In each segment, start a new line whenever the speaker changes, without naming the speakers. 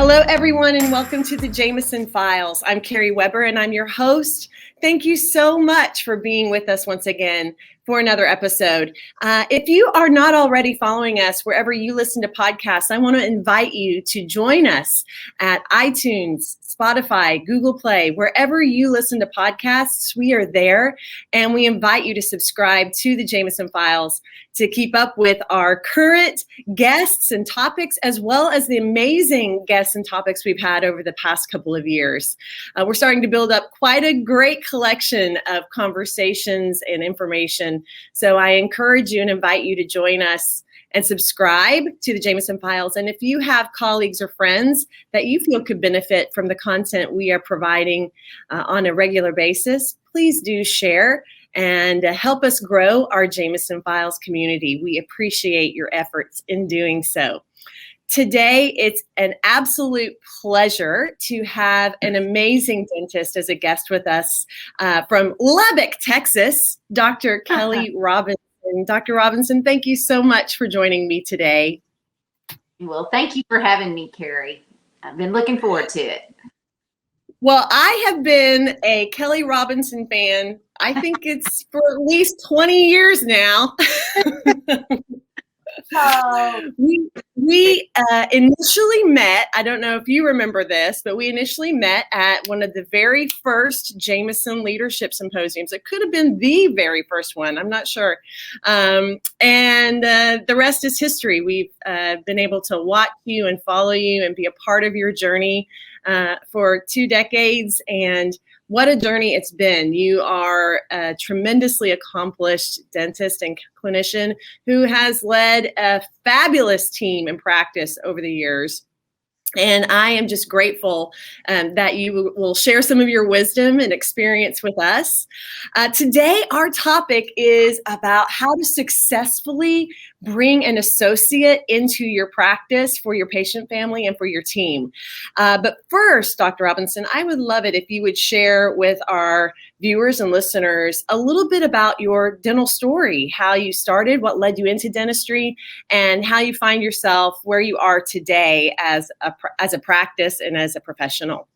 Hello, everyone, and welcome to the Jameson Files. I'm Carrie Weber, and I'm your host. Thank you so much for being with us once again for another episode. If you are not already following us wherever you listen to podcasts, I want to invite you to join us at iTunes, Spotify, Google Play, wherever you listen to podcasts, we are there. And we invite you to subscribe to the Jameson Files to keep up with our current guests and topics, as well as the amazing guests and topics we've had over the past couple of years. We're starting to build up quite a great collection of conversations and information. So I encourage you and invite you to join us and subscribe to the Jameson Files. And if you have colleagues or friends that you feel could benefit from the content we are providing on a regular basis, please do share and help us grow our Jameson Files community. We appreciate your efforts in doing so. Today, it's an absolute pleasure to have an amazing dentist as a guest with us from Lubbock, Texas, Dr. Kelly Robinson. Dr. Robinson, thank you so much for joining me today.
Well, thank you for having me, Carrie. I've been looking forward to it.
Well, I have been a Kelly Robinson fan, I think it's for at least 20 years now. We initially met, I don't know if you remember this, but we initially met at one of the very first Jameson Leadership Symposiums. It could have been the very first one, I'm not sure. And the rest is history. We've been able to watch you and follow you and be a part of your journey for 2 decades, and what a journey it's been. You are a tremendously accomplished dentist and clinician who has led a fabulous team in practice over the years. And I am just grateful that you will share some of your wisdom and experience with us. Today, our topic is about how to successfully bring an associate into your practice for your patient family and for your team. But first, Dr. Robinson, I would love it if you would share with our viewers and listeners a little bit about your dental story, how you started, what led you into dentistry, and how you find yourself where you are today as a practice and as a professional.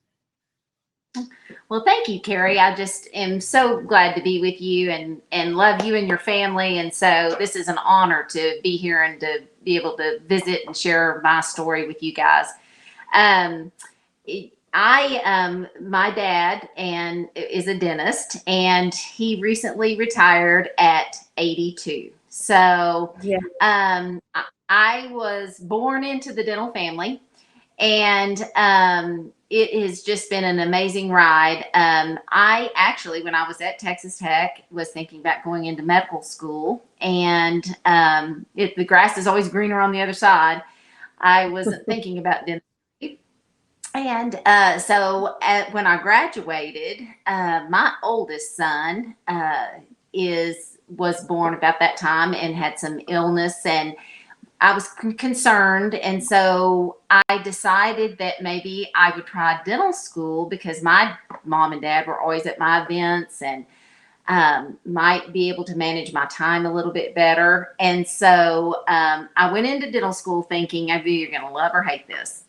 Well, thank you, Carrie. I just am so glad to be with you and love you and your family. And so this is an honor to be here and to be able to visit and share my story with you guys. My dad is a dentist, and he recently retired at 82. So
Yeah.
I was born into the dental family, and it has just been an amazing ride. I actually, when I was at Texas Tech, was thinking about going into medical school, and the grass is always greener on the other side. I wasn't thinking about dentistry. And when I graduated, my oldest son was born about that time and had some illness, and I was concerned. And so I decided that maybe I would try dental school because my mom and dad were always at my events and might be able to manage my time a little bit better. And so I went into dental school thinking, either you're going to love or hate this.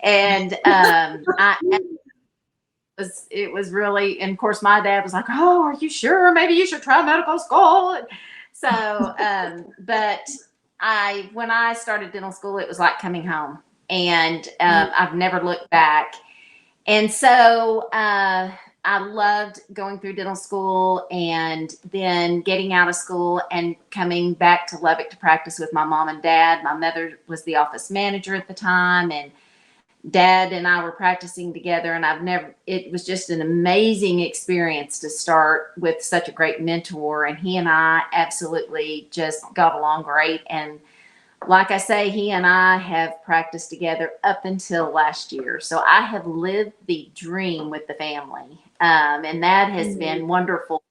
And it was really, and of course my dad was like, "Oh, are you sure? Maybe you should try medical school." And so, but when I started dental school, it was like coming home, and I've never looked back. And so I loved going through dental school and then getting out of school and coming back to Lubbock to practice with my mom and dad. My mother was the office manager at the time, and Dad and I were practicing together, and it was just an amazing experience to start with such a great mentor. And he and I absolutely just got along great. And like I say, he and I have practiced together up until last year. So I have lived the dream with the family. And that has been wonderful.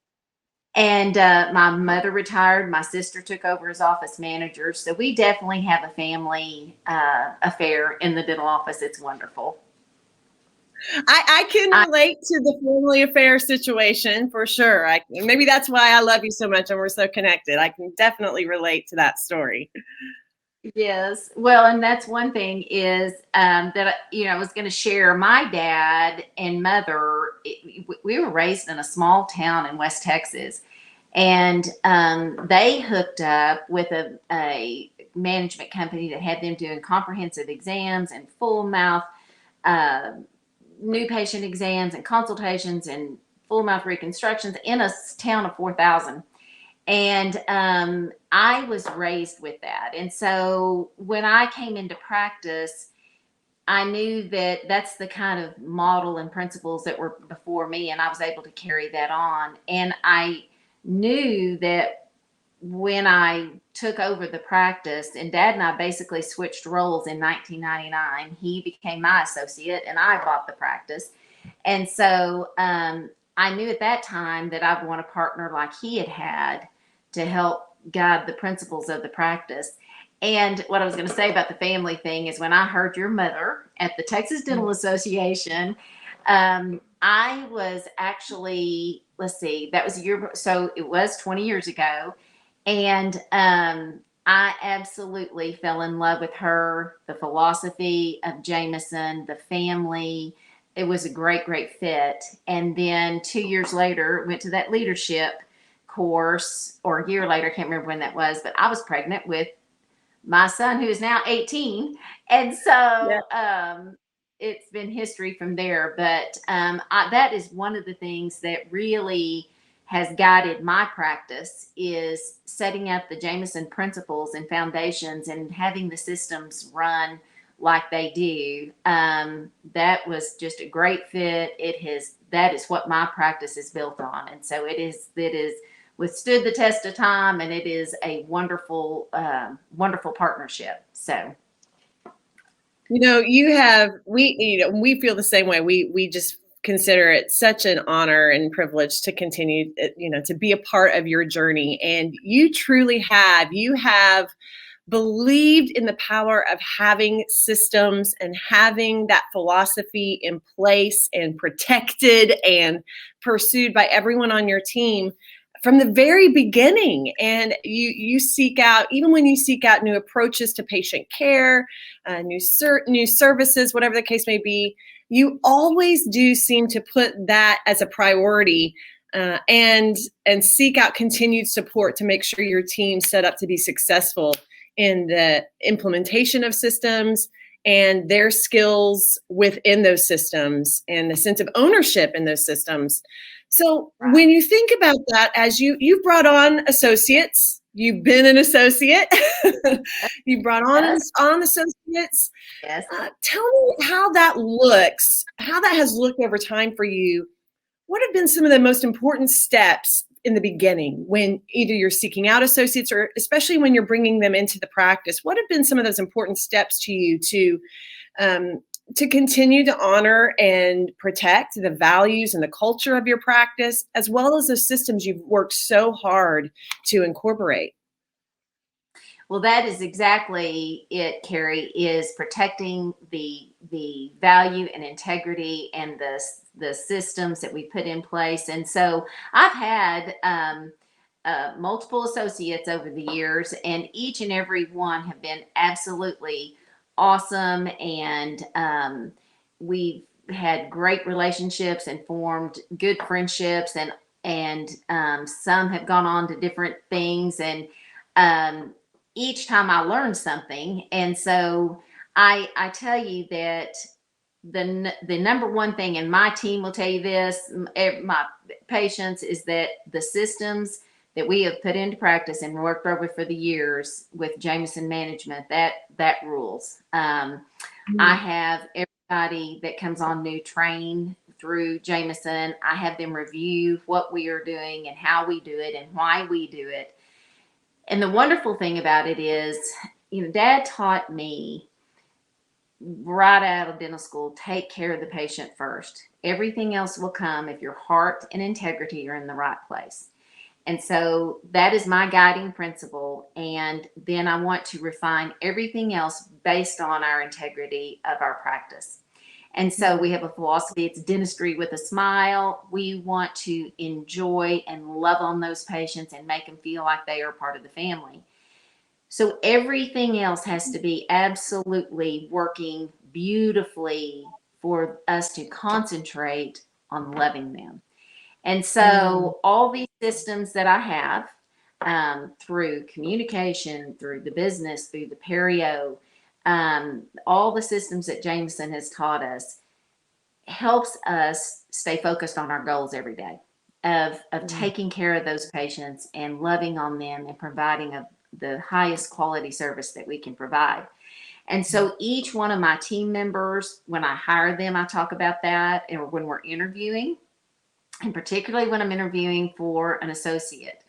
And my mother retired. My sister took over as office manager. So we definitely have a family affair in the dental office. It's wonderful.
I can relate to the family affair situation for sure. Maybe that's why I love you so much and we're so connected. I can definitely relate to that story.
Yes. Well, and that's one thing is I was going to share my dad and mother. We were raised in a small town in West Texas, and they hooked up with a management company that had them doing comprehensive exams and full mouth uh, new patient exams and consultations and full mouth reconstructions in a town of 4,000. And I was raised with that. And so when I came into practice, I knew that that's the kind of model and principles that were before me, and I was able to carry that on. And I knew that when I took over the practice, and Dad and I basically switched roles in 1999, he became my associate, and I bought the practice. And so I knew at that time that I'd want a partner like he had had to help guide the principles of the practice. And what I was going to say about the family thing is when I heard your mother at the Texas Dental Association, I was actually, let's see, that was a year, so it was 20 years ago. And I absolutely fell in love with her, the philosophy of Jameson, the family. It was a great, great fit. And then 2 years later, went to that leadership course, or a year later, I can't remember when that was, but I was pregnant with my son, who is now 18. And
Yeah.
so it's been history from there. But that is one of the things that really has guided my practice, is setting up the Jameson principles and foundations and having the systems run like they do. That was just a great fit. That is what my practice is built on. And so it is withstood the test of time, and it is a wonderful, wonderful partnership. So,
we feel the same way. We just consider it such an honor and privilege to continue, to be a part of your journey. And you truly you have believed in the power of having systems and having that philosophy in place and protected and pursued by everyone on your team from the very beginning. And you seek out, even when you seek out new approaches to patient care, new services, whatever the case may be, you always do seem to put that as a priority, and seek out continued support to make sure your team's set up to be successful in the implementation of systems and their skills within those systems and the sense of ownership in those systems. So
right.
when you think about that, as you've brought on associates, you've been an associate, you brought on
Yes.
associates.
Yes.
Tell me how that looks, how that has looked over time for you. What have been some of the most important steps in the beginning when either you're seeking out associates or especially when you're bringing them into the practice? What have been some of those important steps to you to continue to honor and protect the values and the culture of your practice, as well as the systems you've worked so hard to incorporate?
Well, that is exactly it, Carrie, is protecting the value and integrity and the systems that we put in place. And so I've had multiple associates over the years, and each and every one have been absolutely awesome. And we've had great relationships and formed good friendships, and some have gone on to different things. And each time I learn something. And so I tell you that the number one thing, and my team will tell you this, my patients, is that the systems that we have put into practice and worked over for the years with Jameson management, that rules. I have everybody that comes on new train through Jameson. I have them review what we are doing and how we do it and why we do it. And the wonderful thing about it is, Dad taught me right out of dental school, take care of the patient first. Everything else will come if your heart and integrity are in the right place. And so that is my guiding principle. And then I want to refine everything else based on our integrity of our practice. And so we have a philosophy, it's dentistry with a smile. We want to enjoy and love on those patients and make them feel like they are part of the family. So everything else has to be absolutely working beautifully for us to concentrate on loving them. And so all these systems that I have, through communication, through the business, through the perio, all the systems that Jameson has taught us helps us stay focused on our goals every day of taking care of those patients and loving on them and providing the highest quality service that we can provide. And so each one of my team members, when I hire them, I talk about that. And when we're interviewing, and particularly when I'm interviewing for an associate,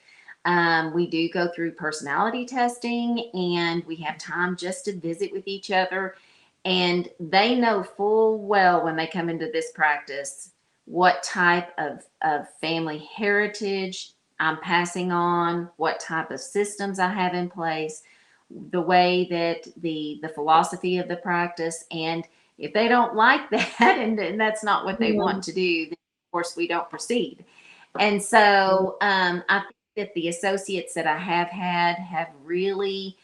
we do go through personality testing, and we have time just to visit with each other. And they know full well when they come into this practice what type of family heritage I'm passing on, what type of systems I have in place, the way that the philosophy of the practice. And if they don't like that, and that's not what they want to do, then of course we don't proceed. And so I think that the associates that I have had have really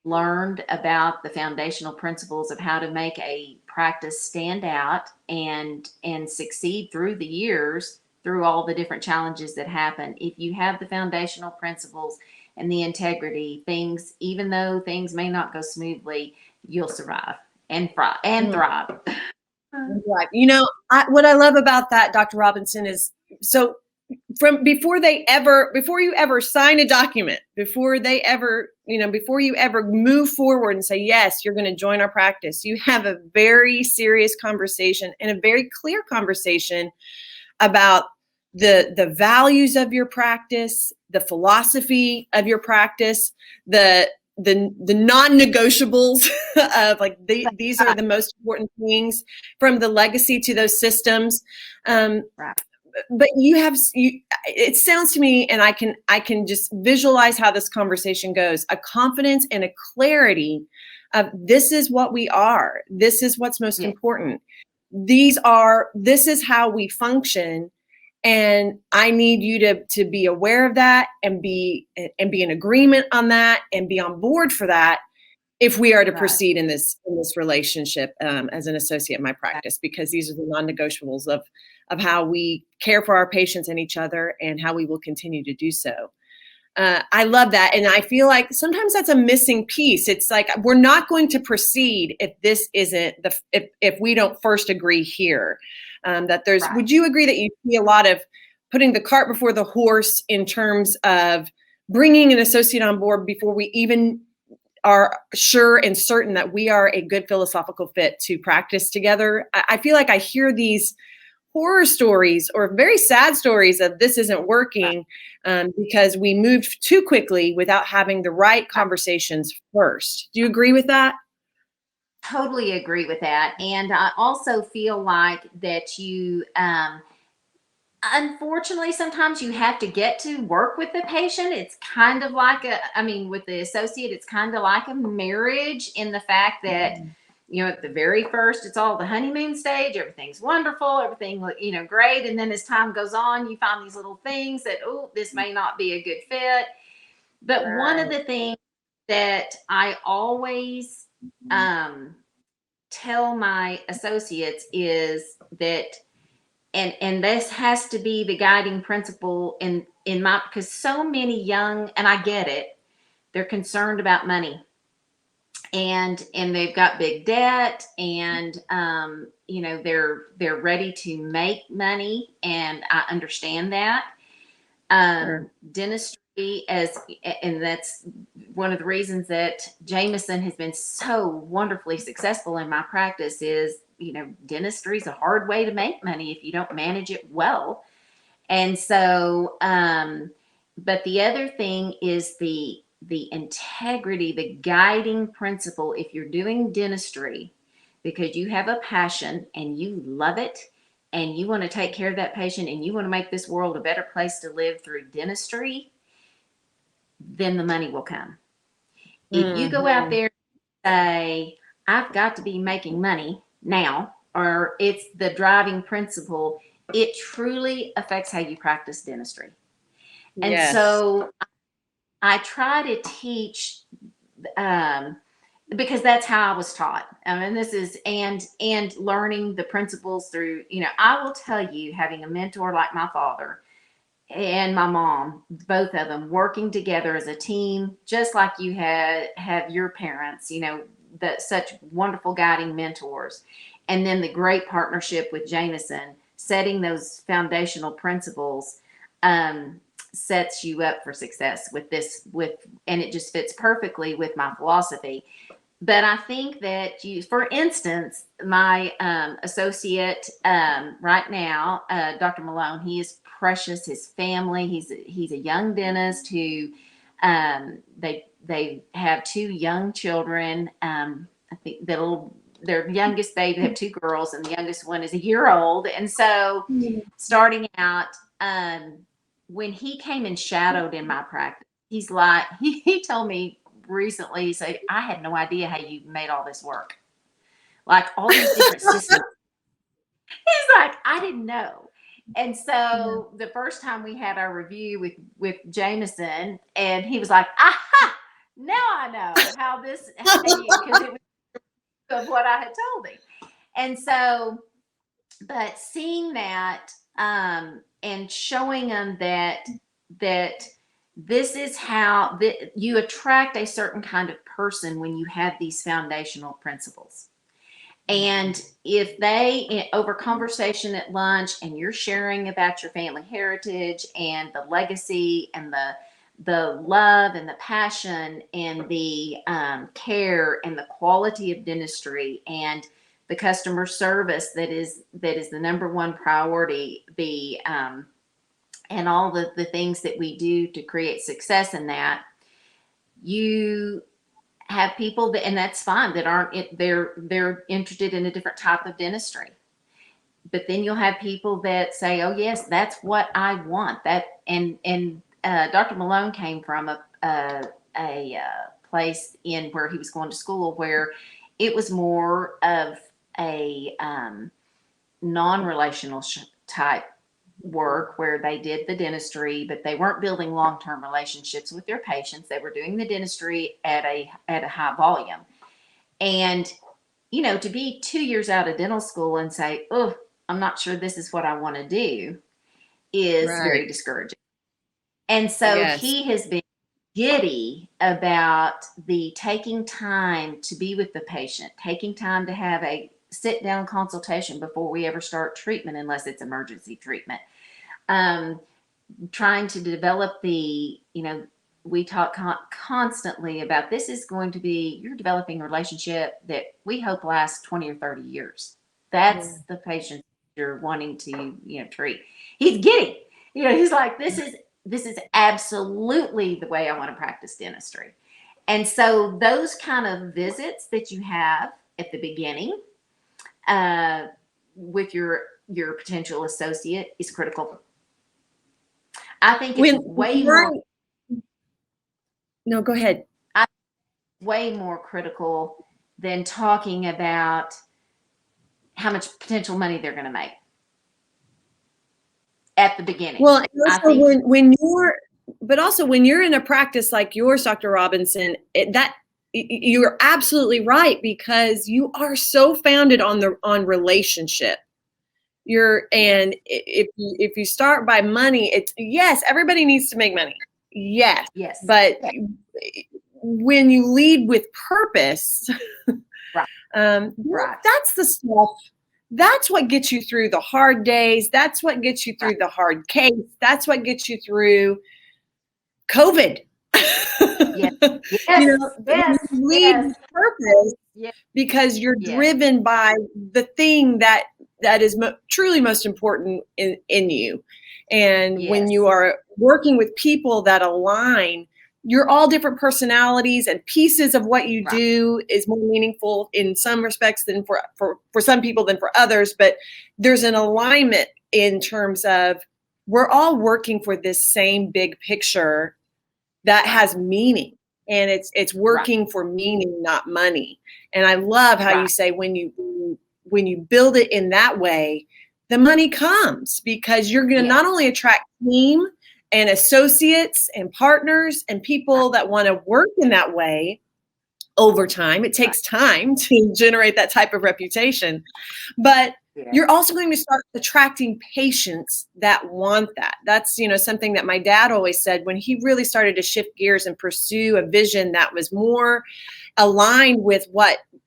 learned about the foundational principles of how to make a practice stand out and succeed through the years, through all the different challenges that happen. If you have the foundational principles and the integrity, things, even though things may not go smoothly, you'll survive and thrive.
Right. What I love about that, Dr. Robinson, is so from before you ever sign a document, before you ever move forward and say, yes, you're going to join our practice, you have a very serious conversation and a very clear conversation about the values of your practice, the philosophy of your practice, the non-negotiables of these are the most important things, from the legacy to those systems.
Right.
But it sounds to me, and I can just visualize how this conversation goes, a confidence and a clarity of, this is what we are. This is what's most important. This is how we function. And I need you to be aware of that and be in agreement on that and be on board for that if we are to proceed in this relationship as an associate in my practice, because these are the non-negotiables of how we care for our patients and each other and how we will continue to do so. I love that. And I feel like sometimes that's a missing piece. It's like, we're not going to proceed if this isn't if we don't first agree here. Would you agree that you see a lot of putting the cart before the horse in terms of bringing an associate on board before we even are sure and certain that we are a good philosophical fit to practice together? I feel like I hear these horror stories or very sad stories of this isn't working because we moved too quickly without having the right conversations first. Do you agree with that?
Totally agree with that. And I also feel like that you, unfortunately, sometimes you have to get to work with the patient. It's kind of like with the associate, it's kind of like a marriage, in the fact that, at the very first, it's all the honeymoon stage. Everything's wonderful. Everything, great. And then as time goes on, you find these little things that, this may not be a good fit. But one of the things that I always tell my associates is that, and this has to be the guiding principle because so many young, and I get it, they're concerned about money, and they've got big debt, and they're ready to make money, and I understand that.
Sure.
Dentistry, and that's one of the reasons that Jameson has been so wonderfully successful in my practice, is dentistry is a hard way to make money if you don't manage it well. And so but the other thing is the integrity, the guiding principle. If you're doing dentistry because you have a passion and you love it, and you want to take care of that patient, and you want to make this world a better place to live through dentistry, then the money will come. If you go out there and say, I've got to be making money now, or it's the driving principle, it truly affects how you practice dentistry. And so I try to teach, because that's how I was taught. And this is, and learning the principles through, I will tell you, having a mentor like my father and my mom, both of them working together as a team, just like you have your parents, that such wonderful guiding mentors. And then the great partnership with Jameson, setting those foundational principles, sets you up for success and it just fits perfectly with my philosophy. But I think that for instance, my associate right now, Dr. Malone, he is precious. His family, he's a young dentist who they have 2 young children. I think their youngest baby, they have 2 girls, and the youngest one is a year old. And so starting out, when he came and shadowed in my practice, he's like, he told me recently, he said, I had no idea how you made all this work. Like all these different systems. He's like, I didn't know. And so the first time we had our review with Jameson, and he was like, aha, now I know how this, because it was of what I had told him. And so, but seeing that, and showing them that this is how you attract a certain kind of person when you have these foundational principles. And if they, over conversation at lunch, and you're sharing about your family heritage and the legacy and the love and the passion and the care and the quality of dentistry and the customer service that is the number one priority, and all the things that we do to create success in that, you have people that, and that's fine, that aren't, they're interested in a different type of dentistry. But then you'll have people that say, oh yes, that's what I want. That, and Dr. Malone came from a place in where he was going to school where it was more of a non-relational type work, where they did the dentistry, but they weren't building long-term relationships with their patients. They were doing the dentistry at a high volume. And, to be 2 years out of dental school and say, oh, I'm not sure this is what I want to do, is very discouraging. And so he has been giddy about the taking time to be with the patient, taking time to have a sit-down consultation before we ever start treatment, unless it's emergency treatment. Trying to develop we talk constantly about, this is going to be, you're developing a relationship that we hope lasts 20 or 30 years. That's the patient you're wanting to, treat. He's giddy. He's like, this is absolutely the way I want to practice dentistry. And so those kind of visits that you have at the beginning, with your potential associate is critical. I think it's way more.
No, go ahead.
Way more critical than talking about how much potential money they're going to make at the beginning.
Well, also when you're in a practice like yours, Dr. Robinson, you're absolutely right, because you are so founded on relationship. And if you start by money, it's, yes, everybody needs to make money. Yes. But when you lead with purpose, that's the stuff. That's what gets you through the hard days. That's what gets you through the hard case. That's what gets you through COVID. Lead with purpose, because you're driven by the thing that is truly most important in you. And when you are working with people that align, you're all different personalities, and pieces of what you do is more meaningful in some respects than for some people than for others. But there's an alignment in terms of, we're all working for this same big picture that has meaning, and it's working for meaning, not money. And I love how you say, when you build it in that way, the money comes, because you're going to not only attract team and associates and partners and people that want to work in that way over time. It takes time to generate that type of reputation, but you're also going to start attracting patients that want that. That's, something that my dad always said when he really started to shift gears and pursue a vision that was more aligned with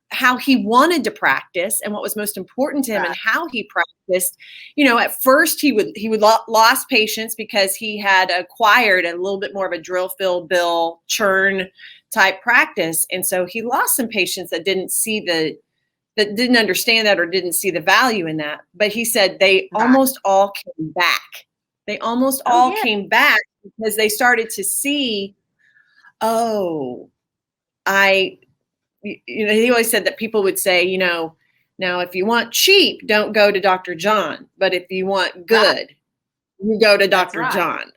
how he wanted to practice and what was most important to him and how he practiced. At first he would lost patients because he had acquired a little bit more of a drill, fill, bill, churn type practice. And so he lost some patients that didn't understand that or didn't see the value in that. But he said they almost all came back. They almost all came back because they started to see, he always said that people would say, now if you want cheap, don't go to Dr. John. But if you want good, you go to Dr. John.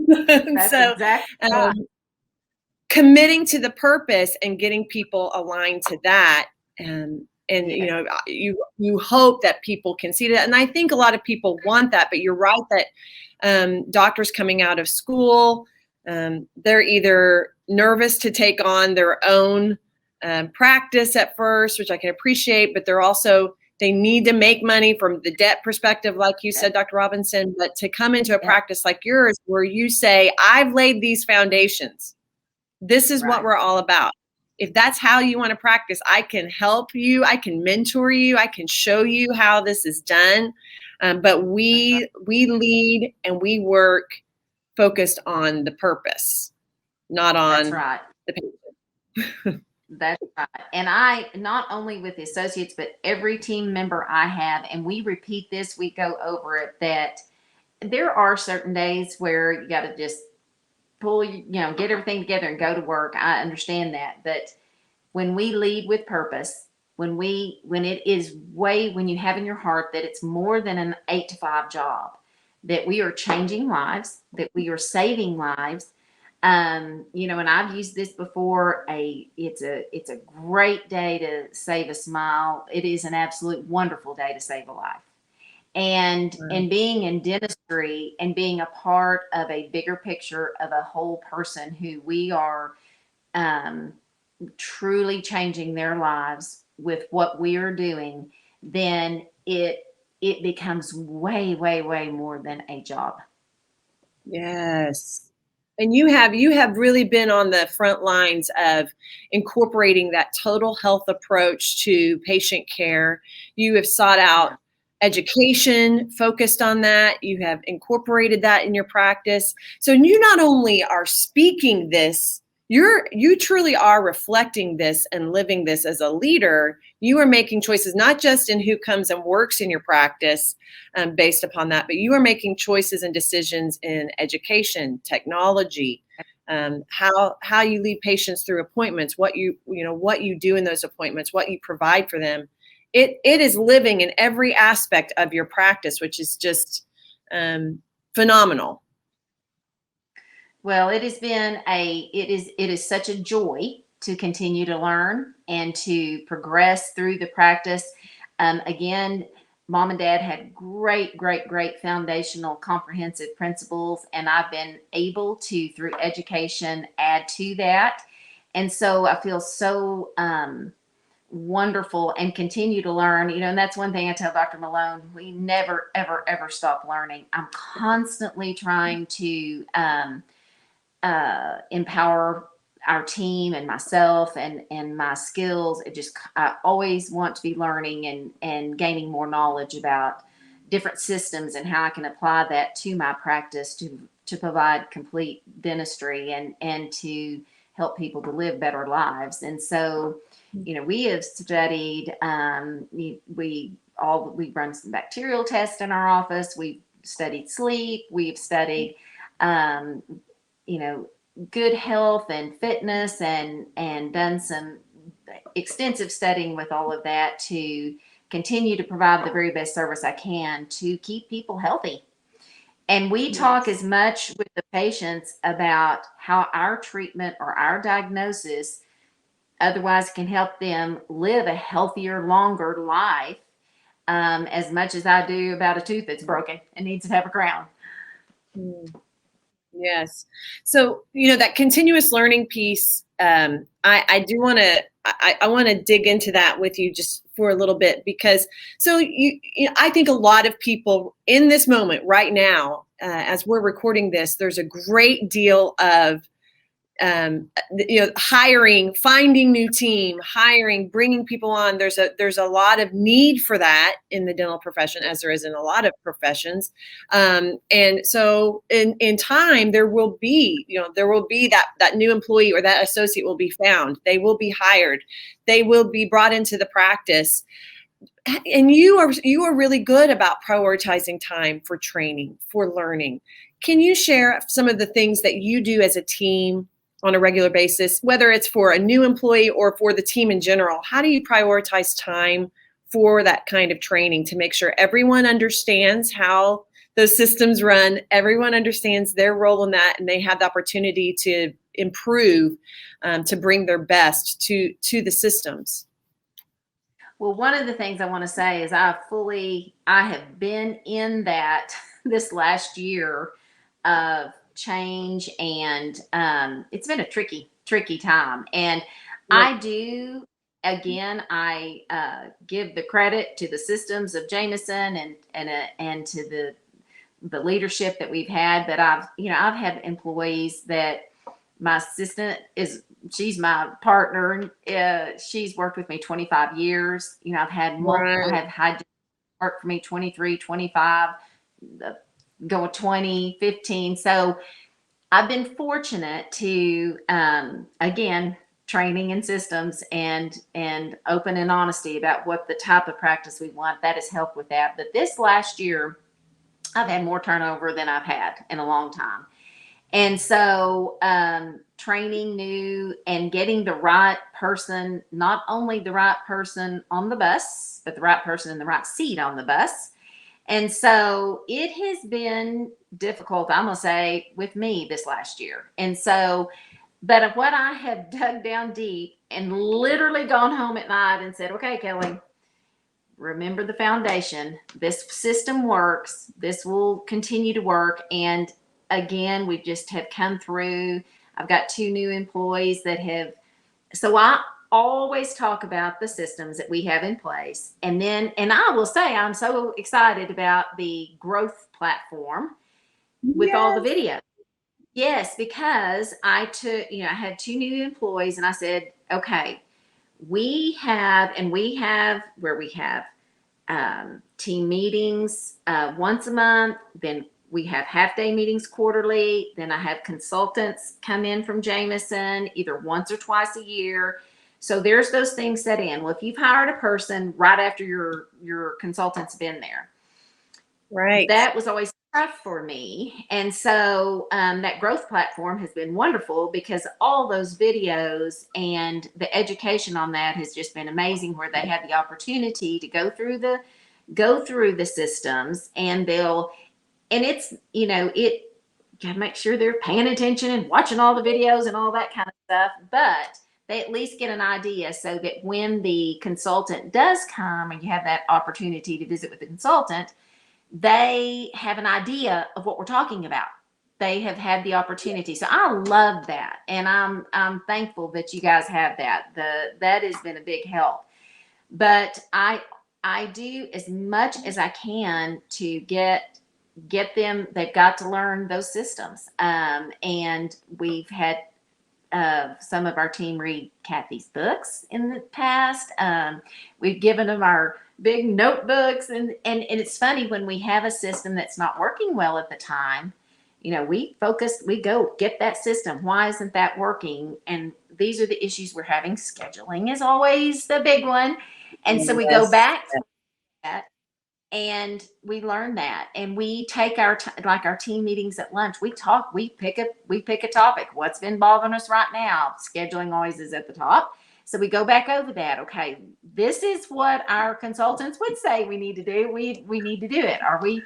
That's
so
exactly right.
Committing to the purpose and getting people aligned to that. And you hope that people can see that. And I think a lot of people want that, but you're right that doctors coming out of school, they're either nervous to take on their own practice at first, which I can appreciate, but they need to make money from the debt perspective, like you said, Dr. Robinson, but to come into a practice like yours, where you say, I've laid these foundations. This is what we're all about. If that's how you want to practice, I can help you. I can mentor you. I can show you how this is done. But we lead and we work focused on the purpose, not on the patient.
That's right. And I, not only with the associates, but every team member I have, and we repeat this, we go over it, that there are certain days where you got to just pull, get everything together and go to work. I understand that. But when we lead with purpose, when you have in your heart that it's more than an 8 to 5 job, that we are changing lives, that we are saving lives. And I've used this before. It's a great day to save a smile. It is an absolute wonderful day to save a life. And being in dentistry and being a part of a bigger picture of a whole person who we are truly changing their lives with what we are doing, then it becomes way, way, way more than a job.
Yes. And you have really been on the front lines of incorporating that total health approach to patient care. You have sought out education focused on that. You have incorporated that in your practice. So you not only are speaking this, you truly are reflecting this and living this as a leader. You are making choices, not just in who comes and works in your practice based upon that, but you are making choices and decisions in education, technology, how you lead patients through appointments, what you do in those appointments, what you provide for them. It is living in every aspect of your practice, which is just phenomenal.
Well, it is such a joy to continue to learn and to progress through the practice. Again, Mom and Dad had great, great, great foundational comprehensive principles, and I've been able to, through education, add to that. And so I feel so wonderful and continue to learn, and that's one thing I tell Dr. Malone, we never, ever, ever stop learning. I'm constantly trying to empower our team and myself and my skills. I always want to be learning and gaining more knowledge about different systems and how I can apply that to my practice to provide complete dentistry and to help people to live better lives. And so, we have studied, we run some bacterial tests in our office. We've studied sleep. We've studied, good health and fitness and done some extensive studying with all of that to continue to provide the very best service I can to keep people healthy. And we talk as much with the patients about how our treatment or our diagnosis otherwise can help them live a healthier, longer life, as much as I do about a tooth that's broken and needs to have a crown.
Yes. So, that continuous learning piece, I do want to, I want to dig into that with you just for a little bit because, so I think a lot of people in this moment right now, as we're recording this, there's a great deal of hiring, finding new team, hiring, bringing people on. There's a lot of need for that in the dental profession, as there is in a lot of professions. And so in time, there will be that new employee or that associate will be found. They will be hired. They will be brought into the practice. And you are really good about prioritizing time for training, for learning. Can you share some of the things that you do as a team on a regular basis, whether it's for a new employee or for the team in general? How do you prioritize time for that kind of training to make sure everyone understands how those systems run, everyone understands their role in that, and they have the opportunity to improve, to bring their best to the systems?
Well, one of the things I want to say is I have been in that this last year of change, and it's been a tricky time. And
Yep.
I do, again, I give the credit to the systems of Jameson and to the leadership that we've had. But I've had employees that my assistant she's my partner. She's worked with me 25 years. I
Right.
have had work for me 23, 25, go 20, 15. So I've been fortunate to, again, training and systems and open and honesty about what the type of practice we want. That has helped with that. But this last year, I've had more turnover than I've had in a long time. And so, training new and getting the right person, not only the right person on the bus, but the right person in the right seat on the bus. And so it has been difficult, I'm going to say, with me this last year. And so, but what I have dug down deep and literally gone home at night and said, okay, Kelly, remember the foundation. This system works. This will continue to work. And again, we just have come through. I've got 2 new employees that have, so I always talk about the systems that we have in place. And I will say, I'm so excited about the growth platform with all the
Yes.
videos. Yes, because I had 2 new employees and I said, okay, we have where we have team meetings once a month. Then we have half-day meetings quarterly. Then I have consultants come in from Jameson either once or twice a year. So there's those things set in. Well, if you've hired a person right after your consultant's been there,
Right.
that was always tough for me. And so that growth platform has been wonderful because all those videos and the education on that has just been amazing, where they had the opportunity to go through the systems, and it's, it got to make sure they're paying attention and watching all the videos and all that kind of stuff. But they at least get an idea so that when the consultant does come and you have that opportunity to visit with the consultant, they have an idea of what we're talking about. They have had the opportunity. So I love that. And I'm thankful that you guys have that. That has been a big help. But I do as much as I can to get them. They've got to learn those systems. And we've had some of our team read Kathy's books in the past. We've given them our big notebooks, and it's funny when we have a system that's not working well at the time. We go get that system. Why isn't that working? And these are the issues we're having. Scheduling is always the big one. And so we go
Yes.
back to that and we learn that, and we take like our team meetings at lunch. We talk, we pick a topic. What's been bothering us right now? Scheduling always is at the top. So we go back over that. Okay, this is what our consultants would say we need to do. We need to do it. Are we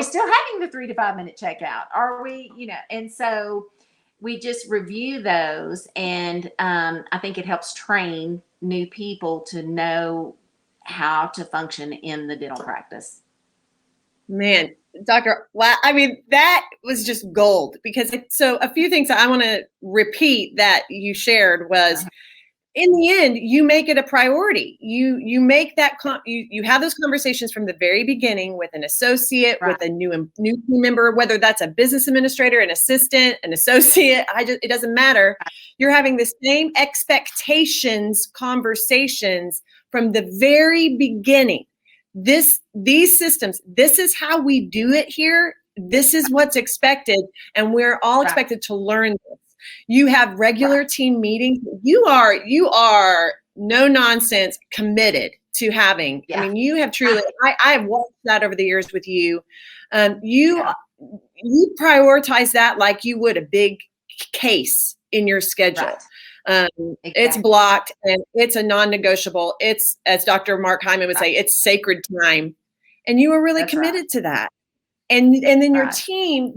still having the 3 to 5 minute checkout? Are we, and so we just review those. And I think it helps train new people to know how to function in the dental practice.
Man, Dr. I mean, that was just gold because so a few things that I want to repeat that you shared was in the end, you make it a priority. You make that you have those conversations from the very beginning with an associate,
Right.
with a new team member, whether that's a business administrator, an assistant, an associate. It doesn't matter. You're having the same expectations conversations from the very beginning. These systems, this is how we do it here. This is what's expected, and we're all expected to learn this. You have regular team meetings. You are no nonsense committed to having. I mean, you have truly. I have watched that over the years with you. You prioritize that like you would a big case in your schedule. It's blocked and it's a non-negotiable. It's, as Dr. Mark Hyman would say, it's sacred time, and you are really committed to that. And then your team,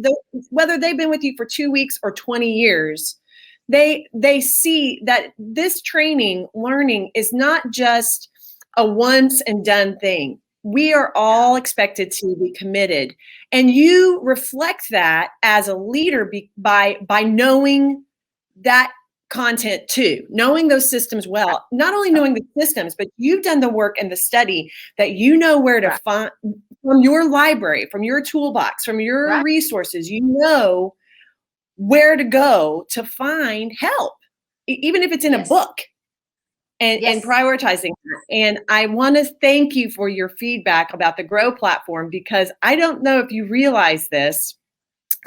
whether they've been with you for 2 weeks or 20 years, they see that this training, learning is not just a once and done thing. We are all expected to be committed. And you reflect that as a leader by knowing that content too, knowing those systems well, not only knowing the systems, but you've done the work and the study that you know where to find from your library, from your toolbox, from your resources, you know where to go to find help, even if it's in a book, and prioritizing that. And I want to thank you for your feedback about the Grow platform, because I don't know if you realize this.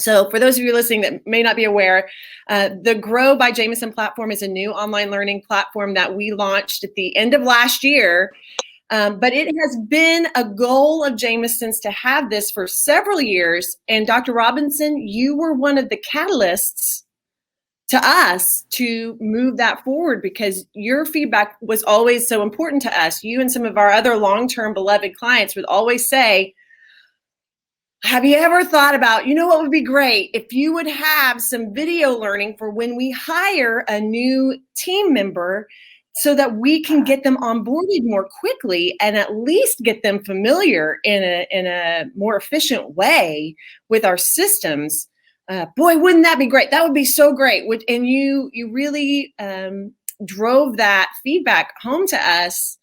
So for those of you listening that may not be aware, the Grow by Jameson platform is a new online learning platform that we launched at the end of last year. But it has been a goal of Jameson's to have this for several years. And Dr. Robinson, you were one of the catalysts to us to move that forward, because your feedback was always so important to us. You and some of our other long-term beloved clients would always say, have you ever thought about, what would be great if you would have some video learning for when we hire a new team member, so that we can get them onboarded more quickly and at least get them familiar in a more efficient way with our systems. Boy, wouldn't that be great? That would be so great. And you really drove that feedback home to us.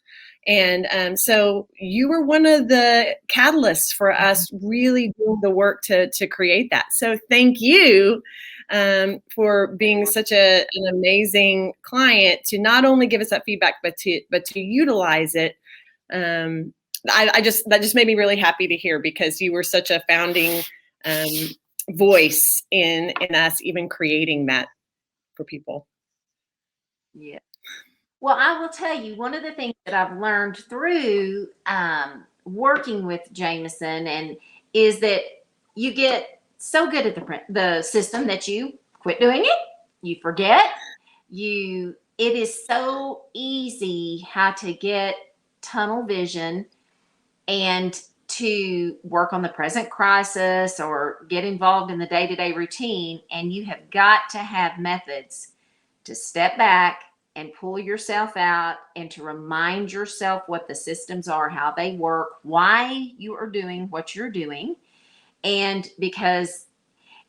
And so you were one of the catalysts for us really doing the work to create that. So thank you for being such an amazing client to not only give us that feedback, but to utilize it. That just made me really happy to hear, because you were such a founding voice in us even creating that for people.
Yeah. Well, I will tell you, one of the things that I've learned through working with Jameson is that you get so good at the system that you quit doing it, you forget, it is so easy how to get tunnel vision and to work on the present crisis or get involved in the day-to-day routine. And you have got to have methods to step back and pull yourself out and to remind yourself what the systems are, how they work, why you are doing what you're doing. And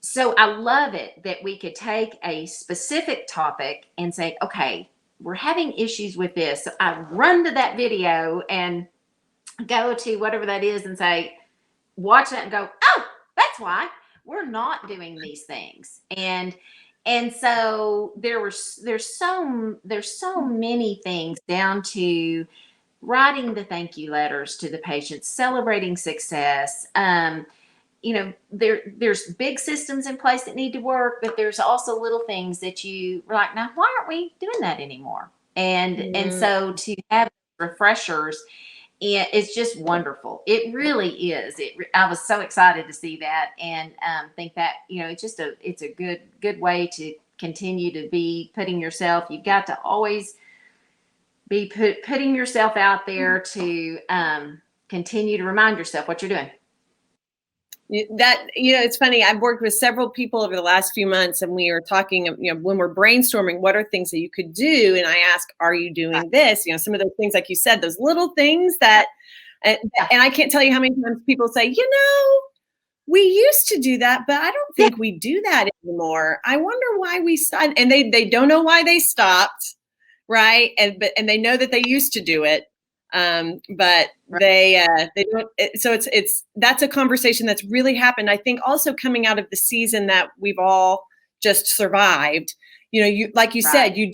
so I love it that we could take a specific topic and say, okay, we're having issues with this. So I run to that video and go to whatever that is and say, watch that and go, oh, that's why we're not doing these things. And so there's so many things, down to writing the thank you letters to the patients, celebrating success. There's big systems in place that need to work, but there's also little things that you are like, now why aren't we doing that anymore? And so to have refreshers, it's just wonderful. It really is. I was so excited to see that, and think that it's a good way to continue to be putting yourself. You've got to always be putting yourself out there to continue to remind yourself what you're doing.
That, it's funny. I've worked with several people over the last few months, and we are talking, when we're brainstorming, what are things that you could do? And I ask, are you doing this? Some of those things, like you said, those little things that, and I can't tell you how many times people say, we used to do that, but I don't think we do that anymore. I wonder why we stopped. And they don't know why they stopped, right? And they know that they used to do it, but they don't. So it's that's a conversation that's really happened. I think also coming out of the season that we've all just survived. You like you said, you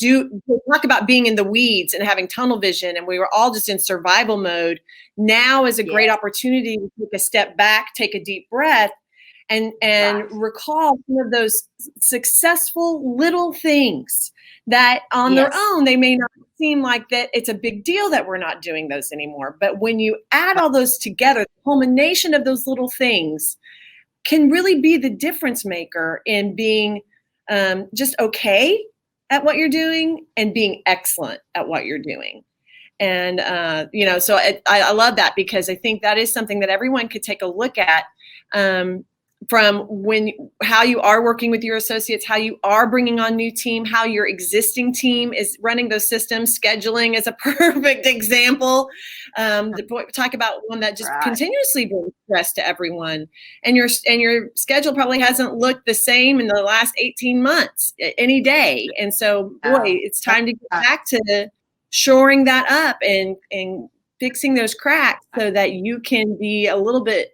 talk about being in the weeds and having tunnel vision, and we were all just in survival mode. Now is a great opportunity to take a step back, take a deep breath, and recall some of those successful little things that on their own, they may not seem like that it's a big deal that we're not doing those anymore. But when you add all those together, the culmination of those little things can really be the difference maker in being just okay at what you're doing and being excellent at what you're doing. And, so I love that, because I think that is something that everyone could take a look at, from how you are working with your associates, how you are bringing on new team, how your existing team is running those systems. Scheduling is a perfect example. Talk about one that just continuously brings stress to everyone, and your schedule probably hasn't looked the same in the last 18 months any day. And so, boy, it's time to get back to shoring that up and fixing those cracks so that you can be a little bit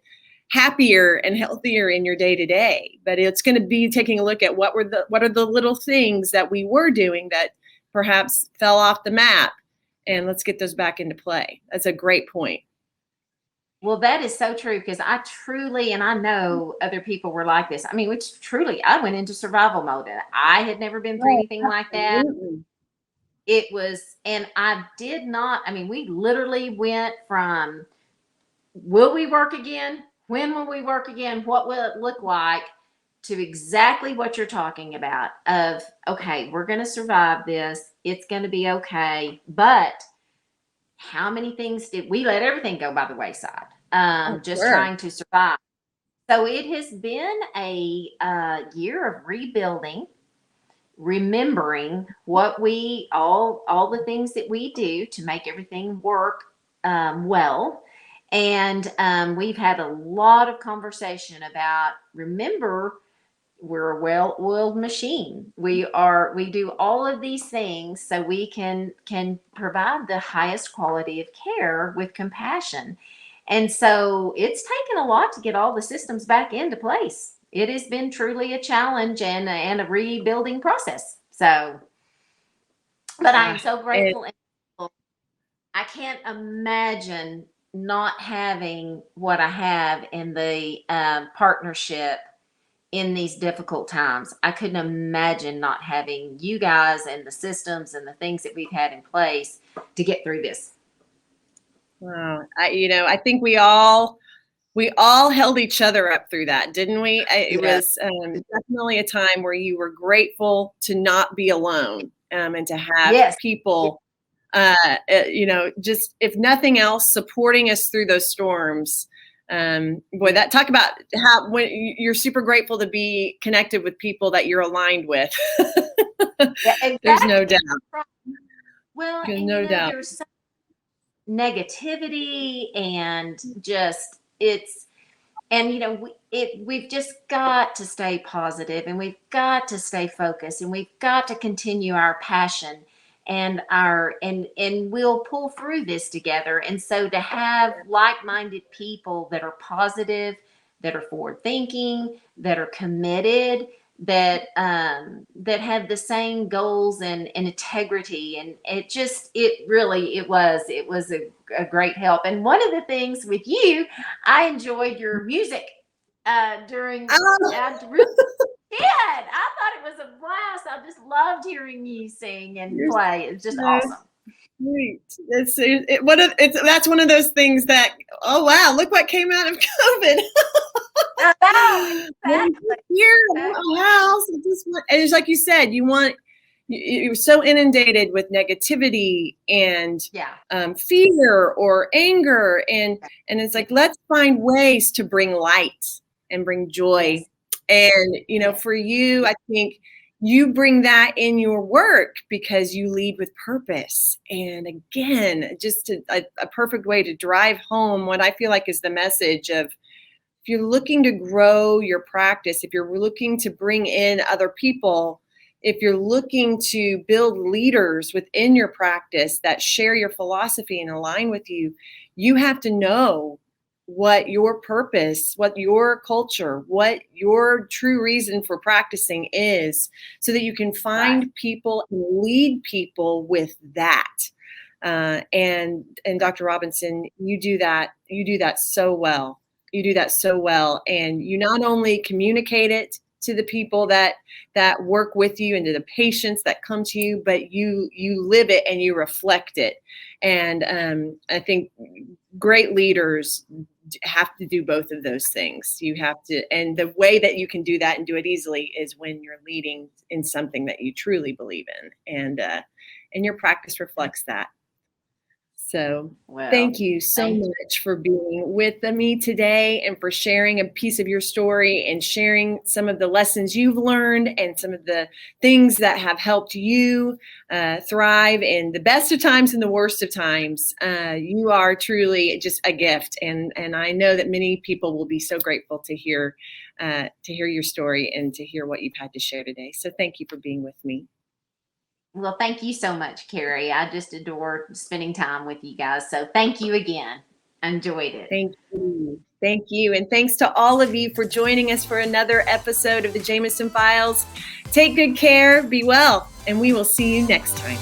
happier and healthier in your day to day. But it's going to be taking a look at what are the little things that we were doing that perhaps fell off the map, and let's get those back into play. That's a great point.
Well, that is so true, because I truly, and I know other people were like this. I mean, which truly, I went into survival mode, and I had never been through anything like that. It was, and I did not, I mean, we literally went from, will we work again? When will we work again? What will it look like? To exactly what you're talking about of, okay, we're going to survive this. It's going to be okay. But how many things did we let everything go by the wayside? Trying to survive. So it has been a year of rebuilding, remembering what all the things that we do to make everything work well. And we've had a lot of conversation about, remember, we're a well-oiled machine. We do all of these things so we can provide the highest quality of care with compassion. And so it's taken a lot to get all the systems back into place. It has been truly a challenge and a rebuilding process. So, but I am so grateful. I can't imagine not having what I have in the partnership in these difficult times. I couldn't imagine not having you guys and the systems and the things that we've had in place to get through this.
Wow. I think we all held each other up through that, didn't we? It was definitely a time where you were grateful to not be alone, and to have people, just, if nothing else, supporting us through those storms. Boy, that talk about how when you're super grateful to be connected with people that you're aligned with. Exactly. There's no doubt.
Well, no doubt. There's some negativity and just we've just got to stay positive, and we've got to stay focused, and we've got to continue our passion and we'll pull through this together. And so to have like-minded people that are positive, that are forward-thinking, that are committed, that have the same goals and integrity, and it was a great help. And one of the things with you, I enjoyed your music during. I really did. I thought it was a blast. I just loved hearing you sing and play. It's just awesome.
Sweet. That's one of those things that, oh wow, look what came out of COVID. Exactly. Here in my house, it's like you said, you're so inundated with negativity and fear or anger, and it's like, let's find ways to bring light and bring joy. And for you, I think you bring that in your work because you lead with purpose. And again, just a perfect way to drive home what I feel like is the message of if you're looking to grow your practice, if you're looking to bring in other people, if you're looking to build leaders within your practice that share your philosophy and align with you, you have to know what your purpose, what your culture, what your true reason for practicing is, so that you can find people and lead people with that. And Dr. Robinson, you do that so well. You do that so well. And you not only communicate it to the people that work with you and to the patients that come to you, but you live it and you reflect it. And I think great leaders have to do both of those things. You have to, and the way that you can do that and do it easily is when you're leading in something that you truly believe in, and your practice reflects that. So thank you so much for being with me today and for sharing a piece of your story and sharing some of the lessons you've learned and some of the things that have helped you thrive in the best of times and the worst of times. You are truly just a gift. And I know that many people will be so grateful to hear your story and to hear what you've had to share today. So thank you for being with me.
Well, thank you so much, Carrie. I just adore spending time with you guys. So thank you again. I enjoyed it.
Thank you. Thank you. And thanks to all of you for joining us for another episode of the Jameson Files. Take good care, be well, and we will see you next time.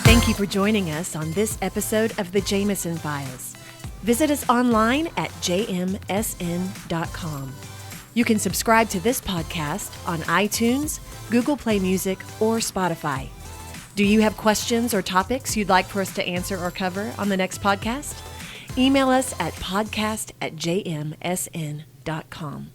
Thank you for joining us on this episode of the Jameson Files. Visit us online at jmsn.com. You can subscribe to this podcast on iTunes, Google Play Music, or Spotify. Do you have questions or topics you'd like for us to answer or cover on the next podcast? Email us at podcast@jmsn.com.